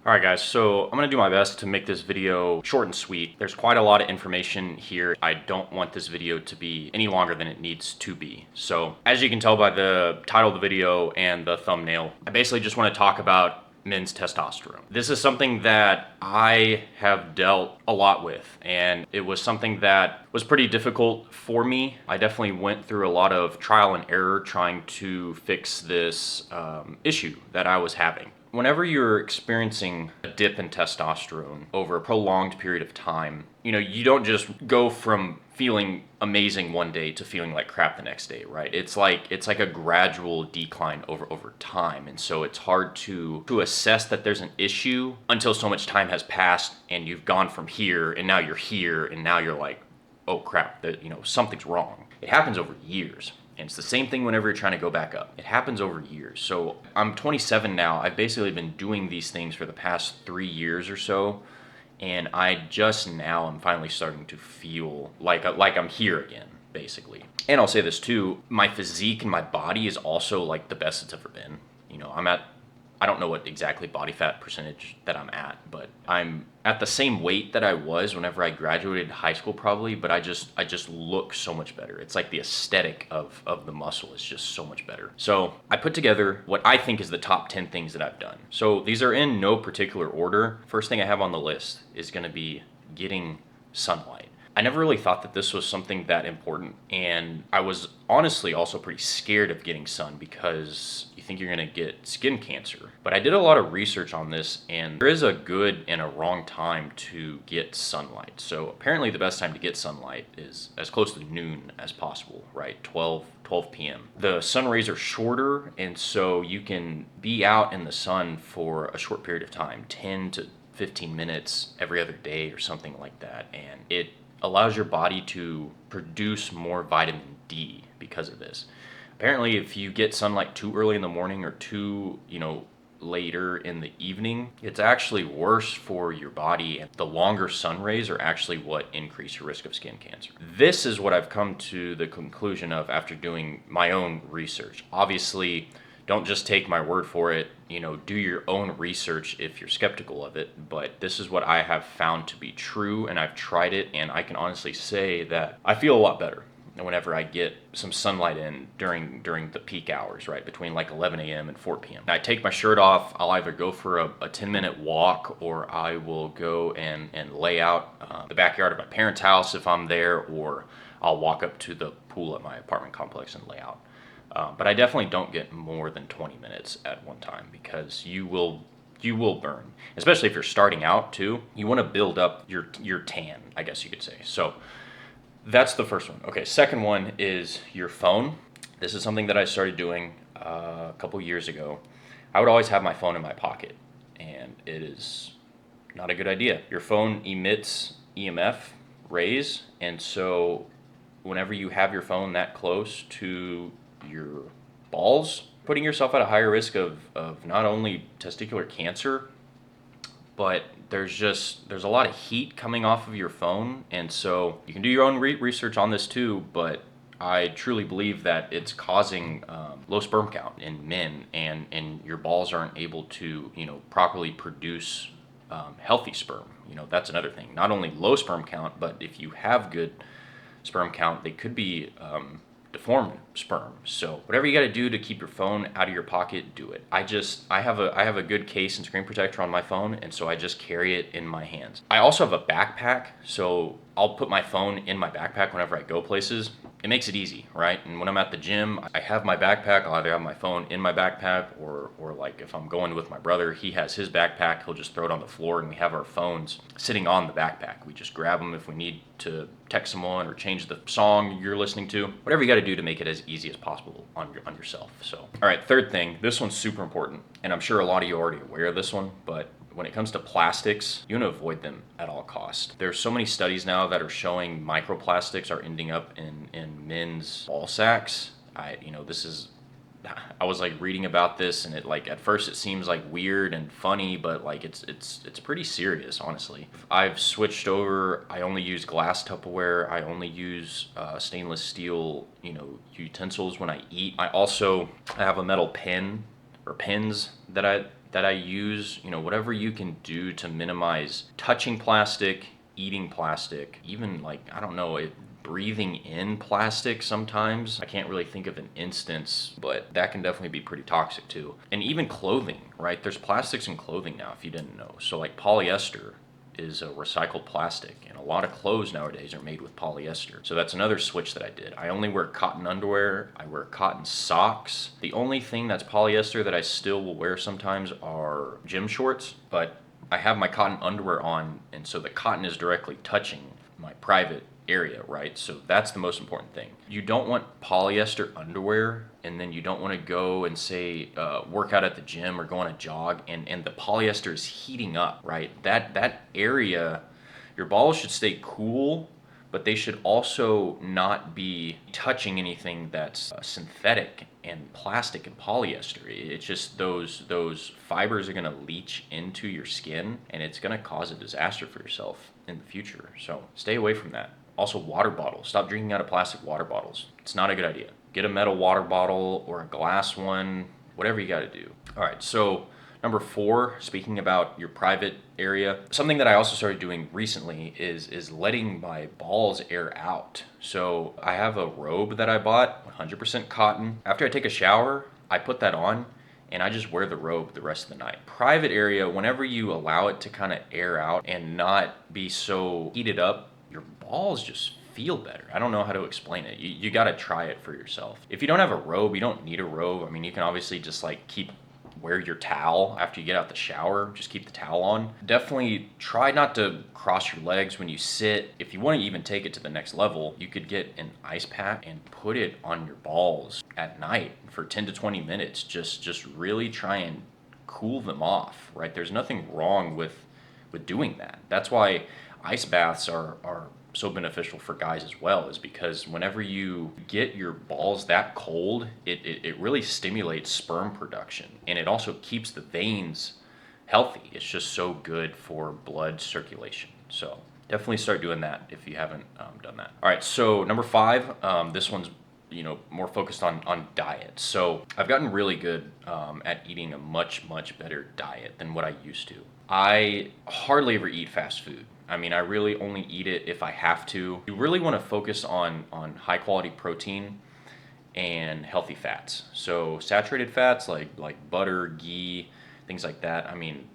Alright guys, so I'm going to do my best to make this video short and sweet. There's quite a lot of information here. I don't want this video to be any longer than it needs to be. So as you can tell by the title of the video and the thumbnail, I basically just want to talk about men's testosterone. This is something that I have dealt a lot with, and it was something that was pretty difficult for me. I definitely went through a lot of trial and error trying to fix this issue that I was having. Whenever you're experiencing a dip in testosterone over a prolonged period of time, you don't just go from feeling amazing one day to feeling like crap the next day, right? It's like a gradual decline over time. And so it's hard to assess that there's an issue until so much time has passed and you've gone from here and now you're here and now you're like, oh crap, something's wrong. It happens over years. And it's the same thing whenever you're trying to go back up. It happens over years. So I'm 27 now. I've basically been doing these things for the past 3 years or so. And I just now am finally starting to feel like I'm here again, basically. And I'll say this too, my physique and my body is also like the best it's ever been. I don't know what exactly body fat percentage that I'm at, but I'm at the same weight that I was whenever I graduated high school probably, but I just look so much better. It's like the aesthetic of the muscle is just so much better. So I put together what I think is the top 10 things that I've done. So these are in no particular order. First thing I have on the list is gonna be getting sunlight. I never really thought that this was something that important, and I was honestly also pretty scared of getting sun because you think you're gonna get skin cancer. But I did a lot of research on this, and there is a good and a wrong time to get sunlight. So apparently the best time to get sunlight is as close to noon as possible, right? 12 p.m. The sun rays are shorter, and so you can be out in the sun for a short period of time, 10 to 15 minutes every other day or something like that, and it allows your body to produce more vitamin D because of this. Apparently, if you get sunlight too early in the morning or too, later in the evening, it's actually worse for your body. And the longer sun rays are actually what increase your risk of skin cancer. This is what I've come to the conclusion of after doing my own research. Obviously, don't just take my word for it, do your own research if you're skeptical of it, but this is what I have found to be true, and I've tried it, and I can honestly say that I feel a lot better whenever I get some sunlight in during the peak hours, right, between like 11 a.m. and 4 p.m. I take my shirt off, I'll either go for a 10-minute walk, or I will go and lay out the backyard of my parents' house if I'm there, or I'll walk up to the pool at my apartment complex and lay out. But I definitely don't get more than 20 minutes at one time because you will burn, especially if you're starting out too. You want to build up your tan, I guess you could say. So that's the first one. Okay, second one is your phone. This is something that I started doing a couple years ago. I would always have my phone in my pocket, and it is not a good idea. Your phone emits EMF rays, and so whenever you have your phone that close to your balls, putting yourself at a higher risk of not only testicular cancer, but there's a lot of heat coming off of your phone. And so you can do your own research on this too, but I truly believe that it's causing low sperm count in men, and your balls aren't able to properly produce healthy sperm. That's another thing. Not only low sperm count, but if you have good sperm count, they could be deformed sperm. So whatever you got to do to keep your phone out of your pocket, do it. I have a good case and screen protector on my phone, and so I just carry it in my hands. I also have a backpack, so I'll put my phone in my backpack whenever I go places. It makes it easy, right? And when I'm at the gym, I have my backpack. I'll either have my phone in my backpack, or like if I'm going with my brother, he has his backpack. He'll just throw it on the floor, and we have our phones sitting on the backpack. We just grab them if we need to text someone or change the song you're listening to. Whatever you got to do to make it as easy as possible on yourself. So, all right, third thing. This one's super important, and I'm sure a lot of you are already aware of this one, but when it comes to plastics, you want to avoid them at all costs. There's so many studies now that are showing microplastics are ending up in men's ball sacks. I was like reading about this, and it like at first it seems like weird and funny, but like it's pretty serious, honestly. I've switched over. I only use glass Tupperware. I only use stainless steel, utensils when I eat. I have a metal pen or pins that that I use, you know, whatever you can do to minimize touching plastic, eating plastic, even like, I don't know, breathing in plastic sometimes. I can't really think of an instance, but that can definitely be pretty toxic too. And even clothing, right? There's plastics in clothing now, if you didn't know. So like polyester is a recycled plastic, and a lot of clothes nowadays are made with polyester. So that's another switch that I did. I only wear cotton underwear, I wear cotton socks. The only thing that's polyester that I still will wear sometimes are gym shorts, but I have my cotton underwear on, and so the cotton is directly touching my private area, right? So that's the most important thing. You don't want polyester underwear, and then you don't want to go and say work out at the gym or go on a jog, and the polyester is heating up, right? That area, your balls should stay cool, but they should also not be touching anything that's synthetic and plastic and polyester. It's just those fibers are gonna leach into your skin, and it's gonna cause a disaster for yourself in the future. So stay away from that. Also, water bottles. Stop drinking out of plastic water bottles. It's not a good idea. Get a metal water bottle or a glass one, whatever you gotta do. All right, so number 4, speaking about your private area, something that I also started doing recently is letting my balls air out. So I have a robe that I bought, 100% cotton. After I take a shower, I put that on, and I just wear the robe the rest of the night. Private area, whenever you allow it to kind of air out and not be so heated up, your balls just feel better. I don't know how to explain it. You got to try it for yourself. If you don't have a robe, you don't need a robe. I mean, you can obviously just like wear your towel after you get out the shower. Just keep the towel on. Definitely try not to cross your legs when you sit. If you want to even take it to the next level, you could get an ice pack and put it on your balls at night for 10 to 20 minutes. Just really try and cool them off, right? There's nothing wrong with doing that. That's why ice baths are so beneficial for guys as well, is because whenever you get your balls that cold, it really stimulates sperm production, and it also keeps the veins healthy. It's just so good for blood circulation. So definitely start doing that if you haven't done that. All right, so number 5, this one's more focused on diet. So I've gotten really good at eating a much better diet than what I used to. I hardly ever eat fast food. I mean, I really only eat it if I have to. You really want to focus on high quality protein and healthy fats. So saturated fats like butter, ghee, things like that. I mean,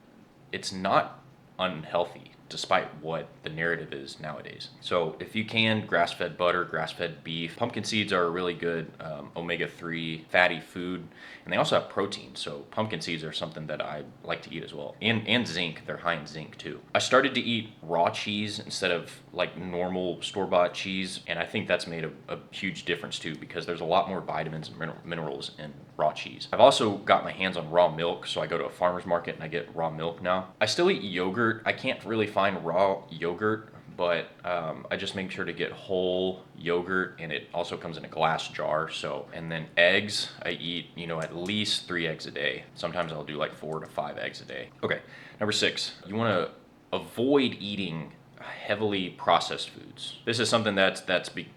it's not unhealthy despite what the narrative is nowadays. So if you can, grass-fed butter, grass-fed beef. Pumpkin seeds are a really good omega-3 fatty food, and they also have protein. So pumpkin seeds are something that I like to eat as well. And zinc, they're high in zinc too. I started to eat raw cheese instead of like normal store-bought cheese, and I think that's made a huge difference too, because there's a lot more vitamins and minerals in raw cheese. I've also got my hands on raw milk, so I go to a farmer's market and I get raw milk now. I still eat yogurt. I can't really find raw yogurt, but I just make sure to get whole yogurt, and it also comes in a glass jar. So, and then eggs, I eat, at least 3 eggs a day. Sometimes I'll do like 4 to 5 eggs a day. Okay, number 6, you want to avoid eating heavily processed foods. This is something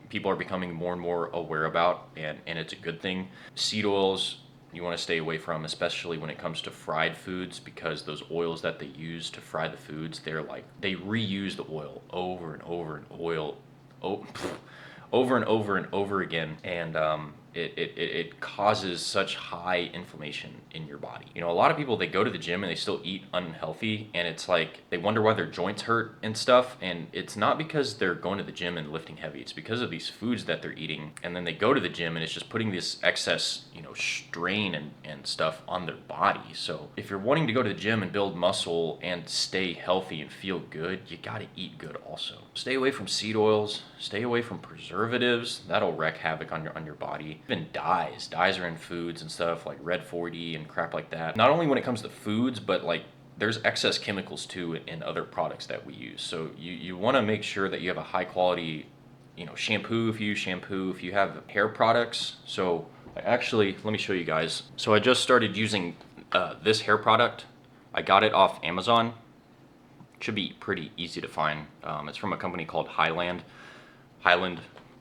people are becoming more and more aware about, and it's a good thing. Seed oils, you want to stay away from, especially when it comes to fried foods, because those oils that they use to fry the foods, they reuse the oil over and over and over again, and it causes such high inflammation in your body. A lot of people, they go to the gym and they still eat unhealthy, and it's like they wonder why their joints hurt and stuff, and it's not because they're going to the gym and lifting heavy. It's because of these foods that they're eating, and then they go to the gym and it's just putting this excess strain and stuff on their body. So if you're wanting to go to the gym and build muscle and stay healthy and feel good, you gotta eat good also. Stay away from seed oils, stay away from preservatives. That'll wreak havoc on your body. Even dyes are in foods and stuff like Red 40 and crap like that. Not only when it comes to foods, but like there's excess chemicals too in other products that we use. So you want to make sure that you have a high quality shampoo. If you use shampoo, if you have hair products. So actually, let me show you guys. So I just started using this hair product. I got it off Amazon. It should be pretty easy to find. It's from a company called Highland.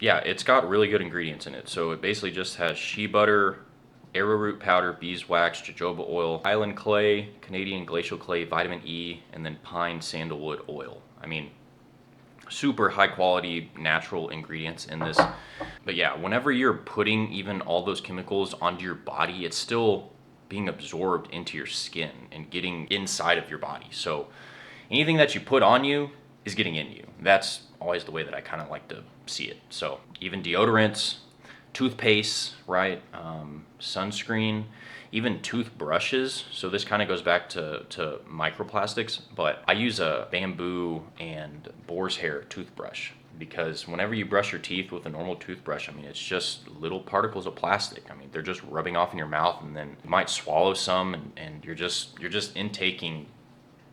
Yeah, it's got really good ingredients in it. So it basically just has shea butter, arrowroot powder, beeswax, jojoba oil, island clay, Canadian glacial clay, vitamin E, and then pine sandalwood oil. I mean, super high quality natural ingredients in this. But yeah, whenever you're putting even all those chemicals onto your body, it's still being absorbed into your skin and getting inside of your body. So anything that you put on you is getting in you. That's always the way that I kind of like to see it. So even deodorants, toothpaste, right? Sunscreen, even toothbrushes. So this kind of goes back to microplastics, but I use a bamboo and boar's hair toothbrush because whenever you brush your teeth with a normal toothbrush, I mean, it's just little particles of plastic. I mean, they're just rubbing off in your mouth, and then you might swallow some, and you're just intaking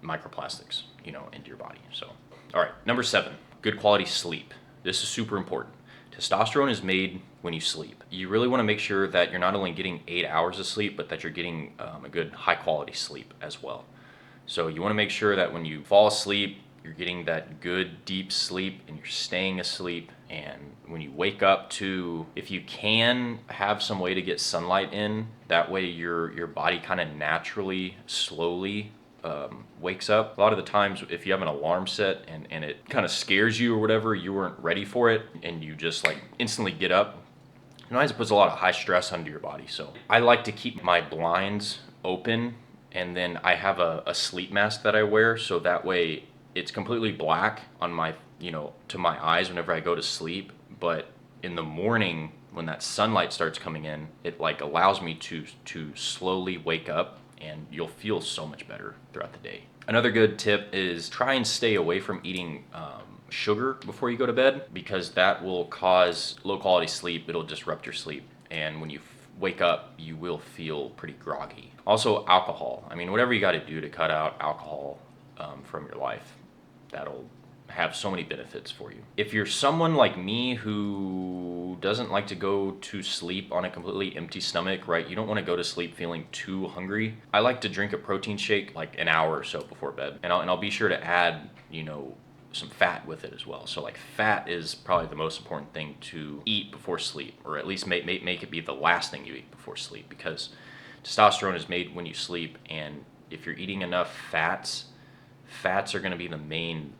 microplastics, you know, into your body. So, all right, number 7, good quality sleep. This is super important. Testosterone is made when you sleep. You really want to make sure that you're not only getting 8 hours of sleep, but that you're getting a good high quality sleep as well. So you want to make sure that when you fall asleep, you're getting that good deep sleep and you're staying asleep. And when you wake up too, if you can have some way to get sunlight in, that way your body kind of naturally, slowly wakes up. A lot of the times if you have an alarm set and it kind of scares you or whatever, you weren't ready for it and you just like instantly get up, it always puts a lot of high stress onto your body. So I like to keep my blinds open, and then I have a sleep mask that I wear, so that way it's completely black on my, you know, to my eyes whenever I go to sleep. But in the morning when that sunlight starts coming in, it like allows me to slowly wake up, and you'll feel so much better throughout the day. Another good tip is try and stay away from eating sugar before you go to bed, because that will cause low quality sleep. It'll disrupt your sleep, and when you wake up, you will feel pretty groggy. Also, alcohol. I mean, whatever you got to do to cut out alcohol from your life, that'll have so many benefits for you. If you're someone like me who doesn't like to go to sleep on a completely empty stomach, right? You don't want to go to sleep feeling too hungry. I like to drink a protein shake like an hour or so before bed, and I'll be sure to add, you know, some fat with it as well. So like fat is probably the most important thing to eat before sleep, or at least make it be the last thing you eat before sleep, because testosterone is made when you sleep, and if you're eating enough fats are going to be the main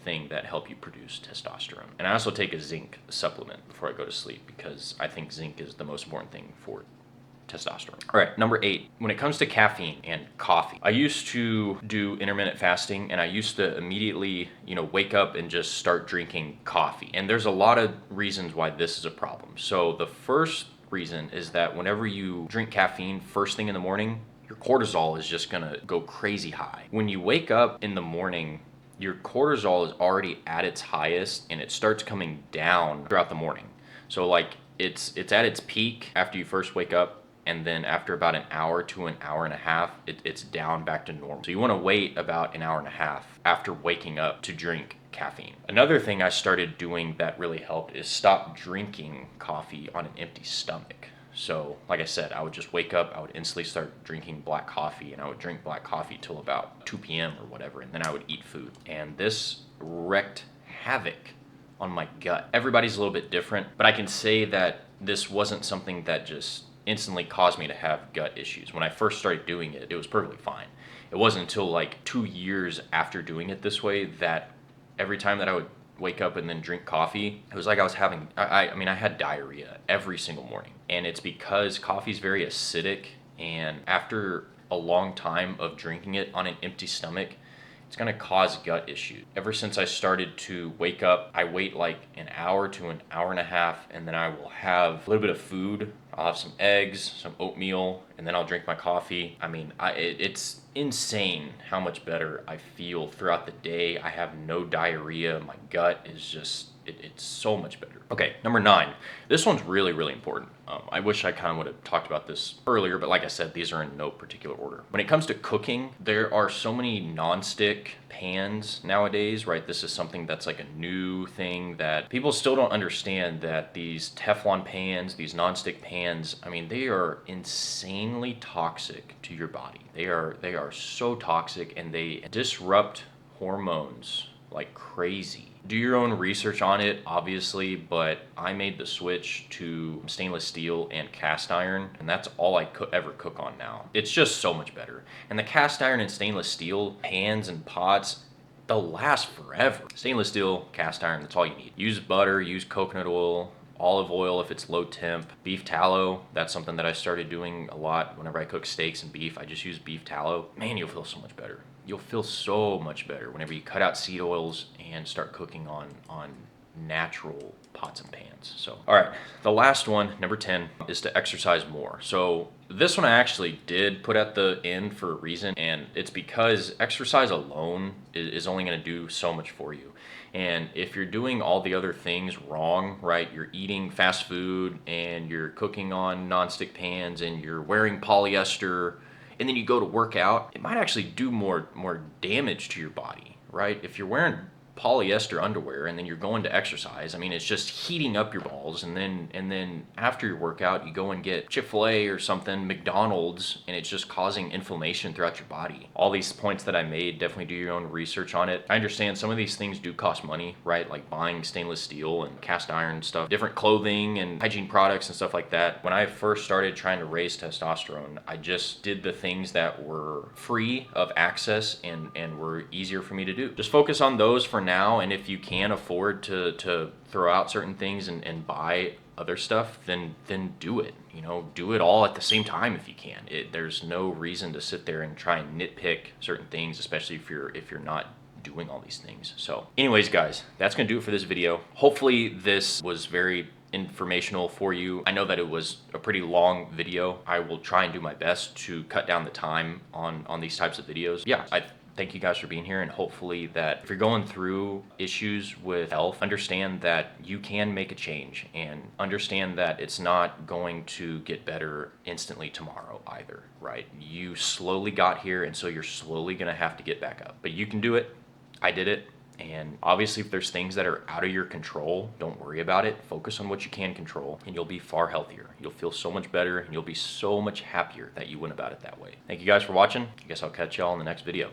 thing that help you produce testosterone. And I also take a zinc supplement before I go to sleep, because I think zinc is the most important thing for testosterone. All right, number 8, when it comes to caffeine and coffee, I used to do intermittent fasting, and I used to immediately, you know, wake up and just start drinking coffee. And there's a lot of reasons why this is a problem. So the first reason is that whenever you drink caffeine first thing in the morning, your cortisol is just gonna go crazy high. When you wake up in the morning, your cortisol is already at its highest, and it starts coming down throughout the morning. So like it's at its peak after you first wake up, and then after about an hour to an hour and a half, it's down back to normal. So you want to wait about an hour and a half after waking up to drink caffeine. Another thing I started doing that really helped is stop drinking coffee on an empty stomach. So like I said, I would just wake up, I would instantly start drinking black coffee, and I would drink black coffee till about 2 p.m. or whatever, and then I would eat food. And this wreaked havoc on my gut. Everybody's a little bit different, but I can say that this wasn't something that just instantly caused me to have gut issues. When I first started doing it, it was perfectly fine. It wasn't until like 2 years after doing it this way that every time that I would wake up and then drink coffee, it was like I was having, I mean, I had diarrhea every single morning. And it's because coffee is very acidic, and after a long time of drinking it on an empty stomach, it's gonna cause gut issues. Ever since I started to wake up, I wait like an hour to an hour and a half, and then I will have a little bit of food. I'll have some eggs, some oatmeal, and then I'll drink my coffee. I mean, it's insane how much better I feel throughout the day. I have no diarrhea. My gut is just, it's so much better. Okay, number 9. This one's really, really important. I wish I kind of would have talked about this earlier, but like I said, these are in no particular order. When it comes to cooking, there are so many non-stick pans nowadays, right? This is something that's like a new thing that people still don't understand, that these Teflon pans, these non-stick pans, I mean, they are insanely toxic to your body. They are so toxic, and they disrupt hormones like crazy. Do your own research on it, obviously, but I made the switch to stainless steel and cast iron, and that's all I ever cook on now. It's just so much better. And the cast iron and stainless steel pans and pots, they'll last forever. Stainless steel, cast iron, that's all you need. Use butter, use coconut oil, olive oil if it's low temp, beef tallow. That's something that I started doing a lot whenever I cook steaks and beef. I just use beef tallow. Man, you'll feel so much better. You'll feel so much better whenever you cut out seed oils and start cooking on natural pots and pans. So, all right, the last one, number 10, is to exercise more. So this one I actually did put at the end for a reason, and it's because exercise alone is only gonna do so much for you. And if you're doing all the other things wrong, right, you're eating fast food and you're cooking on nonstick pans and you're wearing polyester, and then you go to work out, it might actually do more damage to your body, right? If you're wearing polyester underwear and then you're going to exercise, I mean, it's just heating up your balls, and then after your workout you go and get Chick-fil-A or something, McDonald's, and it's just causing inflammation throughout your body. All these points that I made, definitely do your own research on it. I understand some of these things do cost money, right? Like buying stainless steel and cast iron stuff, different clothing and hygiene products and stuff like that. When I first started trying to raise testosterone, I just did the things that were free of access and were easier for me to do. Just focus on those for now, and if you can afford to throw out certain things and buy other stuff, then do it. You know, do it all at the same time if you can. There's no reason to sit there and try and nitpick certain things, especially if you're not doing all these things. So anyways, guys, that's gonna do it for this video. Hopefully this was very informational for you. I know that it was a pretty long video. I will try and do my best to cut down the time on these types of videos. Yeah, I thank you guys for being here, and hopefully that if you're going through issues with health, understand that you can make a change, and understand that it's not going to get better instantly tomorrow either, right? You slowly got here, and so you're slowly gonna have to get back up. But you can do it. I did it. And obviously if there's things that are out of your control, don't worry about it. Focus on what you can control, and you'll be far healthier. You'll feel so much better, and you'll be so much happier that you went about it that way. Thank you guys for watching. I guess I'll catch y'all in the next video.